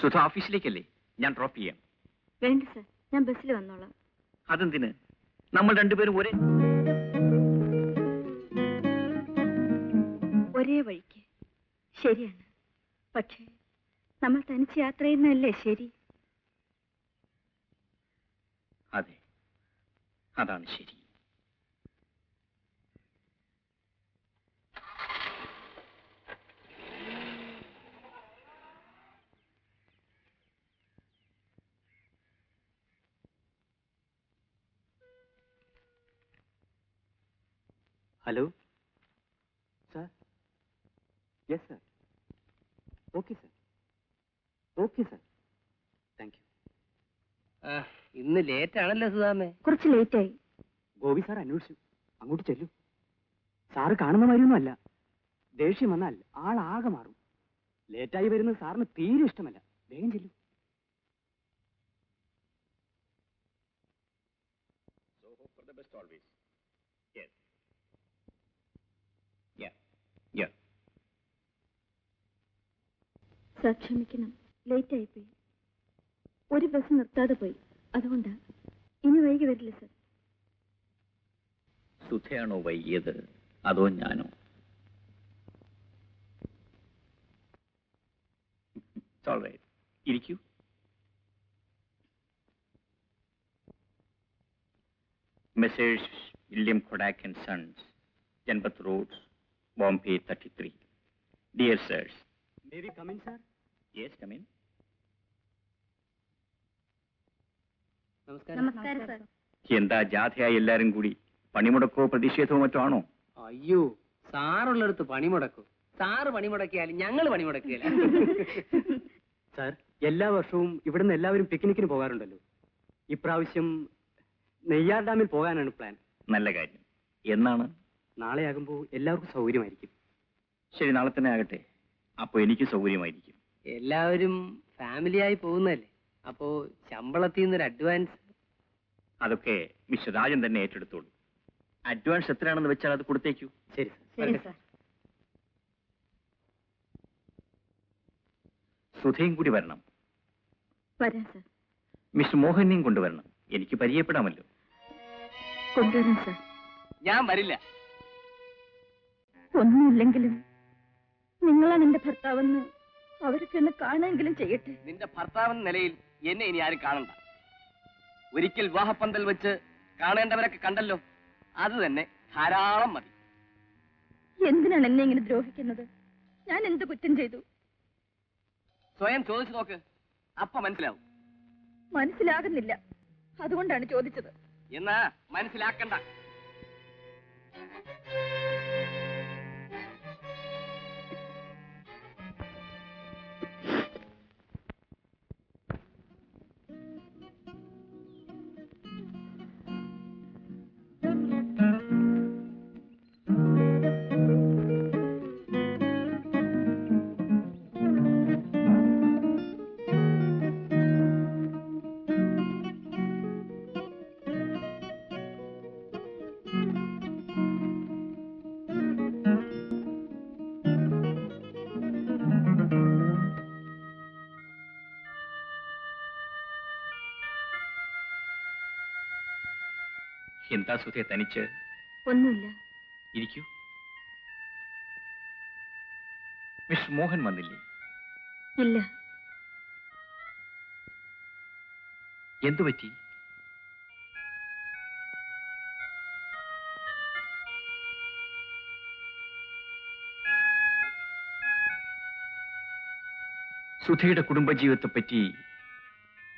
സുധ ഓഫീസിലേക്കല്ലേ? ഞാൻ ഡ്രോപ്പ് ചെയ്യാം. വേണ്ട സർ, ഞാൻ ബസ്സിൽ വന്നോളാം. അതെന്തിന്? നമ്മൾ രണ്ടുപേരും ഒരേ വഴിക്ക്. ശരിയാണ്, പക്ഷേ നമ്മൾ തനിച്ച് യാത്ര ചെയ്യുന്നതല്ലേ ശരി? അതെ, അതാണ് ശരി. Hello sir. Yes sir. Okay sir. Okay sir. Thank you. ഇന്ന് ലേറ്റ് ആണല്ലോ സുധാമേ? കുറച്ച് ലേറ്റായി. ഗോപി സാർ അന്വേഷിച്ചു. അങ്ങോട്ട് ചെല്ലു. സാറ് കാണുന്ന മാതിരിയൊന്നും അല്ല. ദേഷ്യം വന്നാൽ ആളാകെ മാറും. ലേറ്റായി വരുന്നത് സാറിന് തീരെ ഇഷ്ടമല്ല. വേഗം ചെല്ലു. സർ ക്ഷമിക്കണം, ലേറ്റ് ആയിപ്പോയി. ഒരു ബസ് നിർത്താതെ പോയി, അതുകൊണ്ടാ. ഇനി വൈകി വരില്ല സർ. സുധയാണോ വൈകിയത് അതോ ഞാനോ? ഇരിക്കൂ. Messrs William Kodak and Sons, Janpath road, Bombay 33. Dear sirs. May we come in, sir? Yes, come in. നമസ്കാരം സർ. എന്താ ജാഥയായി എല്ലാരും കൂടി? പണിമുടക്കോ പ്രതിഷേധമോ മറ്റോ ആണോ? അയ്യോ, സാറുള്ളടുത്ത് പണിമുടക്കും. സാറ് പണിമുടക്കിയാലും ഞങ്ങൾ പണിമുടക്കിയല്ല. സാർ, എല്ലാ വർഷവും ഇവിടുന്ന് എല്ലാവരും പിക്നിക്കിന് പോകാറുണ്ടല്ലോ. ഇപ്രാവശ്യം നെയ്യാർ ഡാമിൽ പോകാനാണ് പ്ലാൻ. നല്ല കാര്യം. എന്നാണ്? നാളെയാകുമ്പോൾ എല്ലാവർക്കും സൗകര്യമായിരിക്കും. ശരി, നാളെ തന്നെ ആകട്ടെ. അപ്പൊ എനിക്ക് സൗകര്യമായിരിക്കും. എല്ലാവരും ഫാമിലിയായി പോകുന്നല്ലേ, അപ്പോ ശമ്പളത്തിൽ നിന്നൊരു അഡ്വാൻസ്. അതൊക്കെ മിസ്റ്റർ രാജൻ തന്നെ ഏറ്റെടുത്തോളൂ. അഡ്വാൻസ് എത്രയാണെന്ന് വെച്ചാൽ അത് കൊടുത്തേക്കൂ. ശരി ശരി സർ. സുധയും കൂടി വരണം. വരാം സർ. മിസ്റ്റർ മോഹനെയും കൊണ്ടുവരണം. എനിക്ക് പരിചയപ്പെടാമല്ലോ. കൊണ്ടുവരാം സർ. ഞാൻ വരില്ല. ഒന്നുമില്ലെങ്കിലും നിങ്ങളാണ് എന്റെ ഭർത്താവെന്ന് അവർക്ക് എന്നെ കാണുമെങ്കിലും ചെയ്യട്ടെ. നിന്റെ ഭർത്താവെന്ന നിലയിൽ എന്നെ ഇനി ആരും കാണണ്ട. ഒരിക്കൽ വിവാഹപ്പന്തൽ വെച്ച് കാണേണ്ടവരൊക്കെ കണ്ടല്ലോ, അത് തന്നെ ധാരാളം മതി. എന്തിനാണ് എന്നെ ഇങ്ങനെ ദ്രോഹിക്കുന്നത്? ഞാൻ എന്ത് കുറ്റം ചെയ്തു? സ്വയം ചോദിച്ചു നോക്ക്, അപ്പ മനസ്സിലാവും. മനസ്സിലാകുന്നില്ല, അതുകൊണ്ടാണ് ചോദിച്ചത്. എന്നാ മനസ്സിലാക്കണ്ട. എന്താ സുധയെ തനിച്ച്? ഒന്നുമില്ല. ഇരിക്കൂ. മിസ്റ്റർ മോഹൻ വന്നില്ലേ? ഇല്ല. എന്തു പറ്റി? സുധയുടെ കുടുംബജീവിതത്തെപ്പറ്റി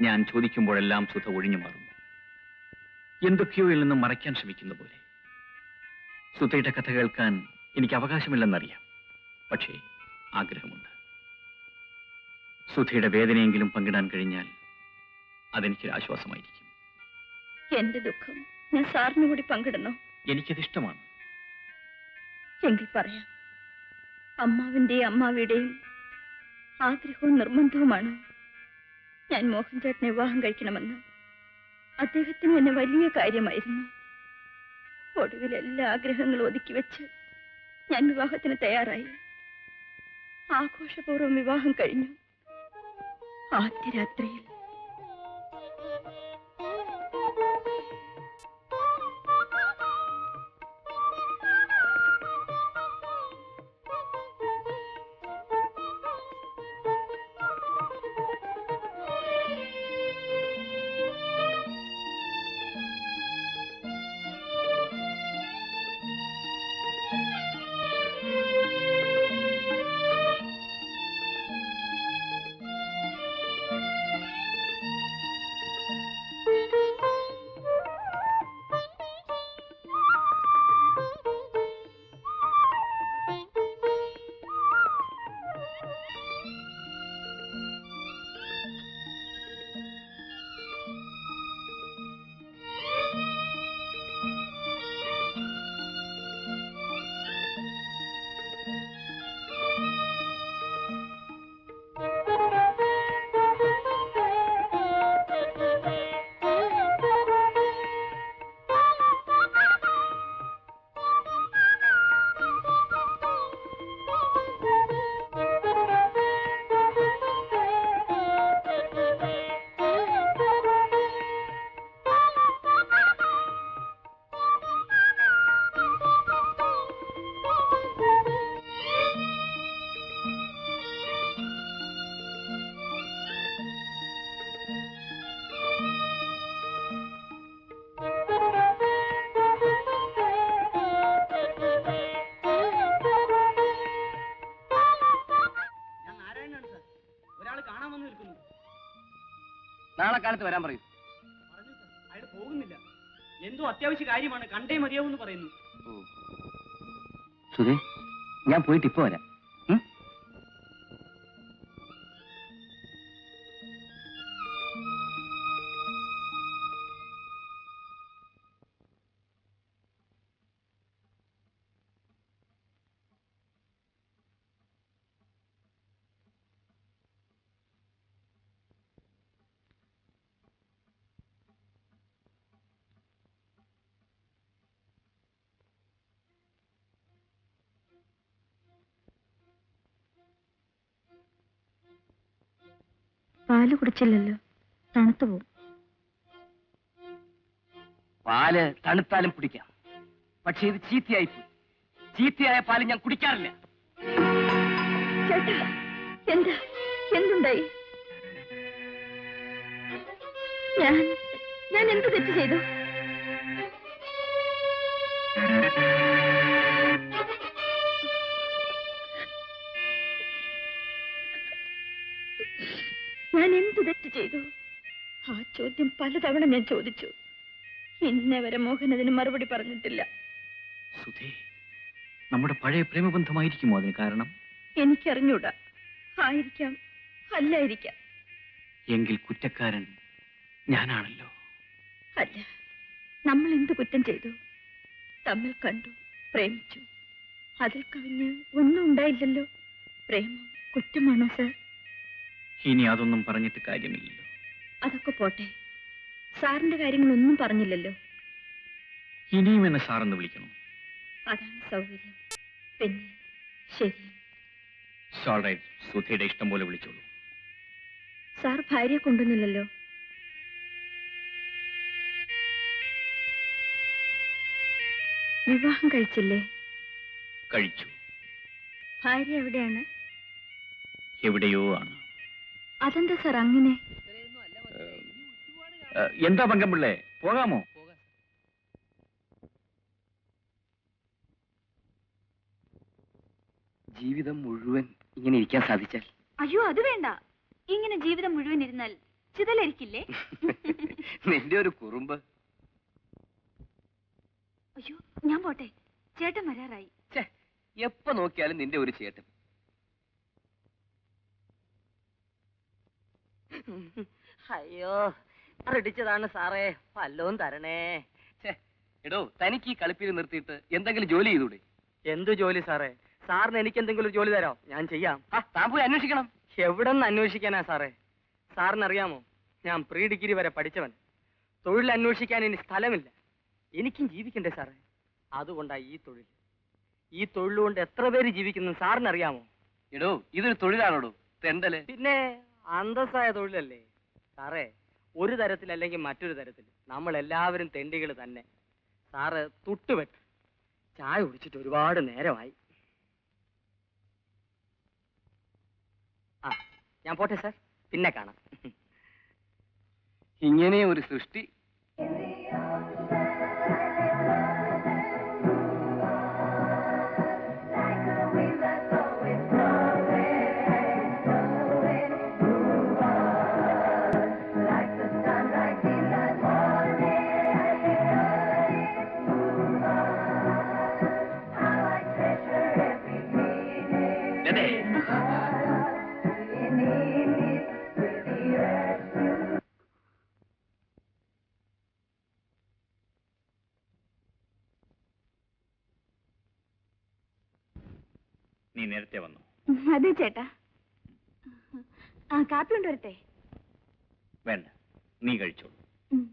ഞാൻ ചോദിക്കുമ്പോഴെല്ലാം സുധ ഒഴിഞ്ഞു മാറുന്നു. എന്തൊക്കെയോയിൽ നിന്നും മറയ്ക്കാൻ ശ്രമിക്കുന്ന പോലെ. സുധയുടെ കഥ കേൾക്കാൻ എനിക്ക് അവകാശമില്ലെന്നറിയാം, പക്ഷേ ആഗ്രഹമുണ്ട്. സുധയുടെ വേദനയെങ്കിലും പങ്കിടാൻ കഴിഞ്ഞാൽ അതെനിക്കൊരു ആശ്വാസമായിരിക്കും. എന്റെ ദുഃഖം ഞാൻ സാറിന് കൂടി പങ്കിടണോ? എനിക്കതിഷ്ടമാണ്. എങ്കിൽ പറയാം. അമ്മാവിന്റെയും അമ്മാവിയുടെയും ആഗ്രഹവും നിർബന്ധവുമാണ് ഞാൻ മോഹൻ ചേട്ടനെ വിവാഹം കഴിക്കണമെന്ന്. അദ്ദേഹത്തിന് എന്നെ വലിയ കാര്യമായിരുന്നു. ഒടുവിൽ എല്ലാ ആഗ്രഹങ്ങളും ഒതുക്കി വെച്ച് ഞാൻ വിവാഹത്തിന് തയ്യാറായി. ആഘോഷപൂർവ്വം വിവാഹം കഴിഞ്ഞു. ആദ്യ രാത്രിയിൽ നാളെ കാലത്ത് വരാൻ പറയൂ. അയാൾ പോകുന്നില്ല. എന്തോ അത്യാവശ്യ കാര്യമാണ്, കണ്ടേ മതിയാവൂന്ന് പറയുന്നു. സുധേ, ഞാൻ പോയിട്ട് ഇപ്പൊ വരാം. പാല് കുടിച്ചില്ലല്ലോ, തണുത്തു പോവും. പാല് തണുത്താലും കുടിക്കാം, പക്ഷെ ഇത് ചീത്തയായി പോയി. ചീത്തയായ പാല് ഞാൻ കുടിക്കാറില്ല. ചേട്ടാ, എന്താ എന്തുണ്ടായി? ഞാൻ എന്ത് തെറ്റ് ചെയ്തു? ഞാൻ എന്ത് തെറ്റ് ചെയ്തു? ആ ചോദ്യം പലതവണ ഞാൻ ചോദിച്ചു. ഇന്നേ വരെ മോഹൻ അതിന് മറുപടി പറഞ്ഞിട്ടില്ല. സുധേ, നമ്മുടെ പഴയ പ്രേമബന്ധമായിരിക്കുമോ അതിന് കാരണം? എനിക്കറിഞ്ഞൂടാ. ആയിരിക്കാം, അല്ലായിരിക്കാം. എങ്കിൽ കുറ്റക്കാരൻ ഞാനാണല്ലോ. അല്ല, നമ്മൾ എന്ത് കുറ്റം ചെയ്തു? തമ്മിൽ കണ്ടു, പ്രേമിച്ചു. അതിൽ കവിഞ്ഞ് ഒന്നും ഉണ്ടായില്ലല്ലോ. പ്രേമം കുറ്റമാണോ സർ? ഇനി അതൊന്നും പറഞ്ഞിട്ട് കാര്യമില്ലല്ലോ. അതൊക്കെ പോട്ടെ, സാറിന്റെ കാര്യങ്ങളൊന്നും പറഞ്ഞില്ലല്ലോ. ഇനിയും എന്നെ സാറെന്ന് വിളിക്കണം. അതാണ് സൗകര്യം. പിന്നെ ശരി, സുധയുടെ ഇഷ്ടം പോലെ വിളിച്ചോളൂ. സാർ ഭാര്യയെ കൊണ്ടുവന്നില്ലല്ലോ. വിവാഹം കഴിച്ചില്ലേ? കഴിച്ചു. ഭാര്യ എവിടെയാണ്? എവിടെയോ ആണ്. അതെന്താ സാർ അങ്ങനെ? എന്താ പങ്കമ്പിള്ളേ, പോകാമോ? ജീവിതം മുഴുവൻ ഇങ്ങനെ ഇരിക്കാൻ സാധിച്ചാൽ? അയ്യോ, അത് വേണ്ട. ഇങ്ങനെ ജീവിതം മുഴുവൻ ഇരുന്നാൽ ചിതലരിക്കില്ലേ? നിന്റെ ഒരു കുറുമ്പ്. അയ്യോ, ഞാൻ പോട്ടെ, ചേട്ടൻ വരാറായി. എപ്പോ നോക്കിയാലും നിന്റെ ഒരു ചേട്ടൻ. അയ്യോ, റെഡിച്ചതാണ് സാറേ, വല്ലതും തരണേ. എടോ, തനിക്ക് ഈ കളിപ്പിൽ നിർത്തിയിട്ട് എന്തെങ്കിലും ജോലി ചെയ്തൂടെ? എന്തു ജോലി സാറേ? സാറിന് എനിക്ക് എന്തെങ്കിലും ഒരു ജോലി തരാം, ഞാൻ ചെയ്യാം. താൻ പോയി അന്വേഷിക്കണം. എവിടെ നിന്ന് അന്വേഷിക്കാനാ സാറേ? സാറിനറിയാമോ, ഞാൻ പ്രീ ഡിഗ്രി വരെ പഠിച്ചവൻ. തൊഴിൽ അന്വേഷിക്കാൻ ഇനി സ്ഥലമില്ല. എനിക്കും ജീവിക്കണ്ടേ സാറേ? അതുകൊണ്ടാ ഈ തൊഴിൽ. ഈ തൊഴിലുകൊണ്ട് എത്ര പേര് ജീവിക്കുന്നു സാറിനറിയാമോ? എടോ, ഇതൊരു തൊഴിലാണോടോ? തെണ്ടല്. പിന്നെ അന്തസ്സായ തൊഴിലല്ലേ സാറേ? ഒരു തരത്തിലല്ലെങ്കിൽ മറ്റൊരു തരത്തിൽ നമ്മൾ എല്ലാവരും തെണ്ടികൾ തന്നെ. സാറ് തുട്ടുപെട്ട് ചായ കുടിച്ചിട്ട് ഒരുപാട് നേരമായി. ആ, ഞാൻ പോട്ടെ സാർ, പിന്നെ കാണാം. ഇങ്ങനെ ഒരു സൃഷ്ടി. നീ നേരത്തെ വന്നു. അതെ ചേട്ടാ. ആ കാപ്പി കൊണ്ടുവരട്ടെ? വേണ്ട, നീ കഴിച്ചോളൂ. ഉം.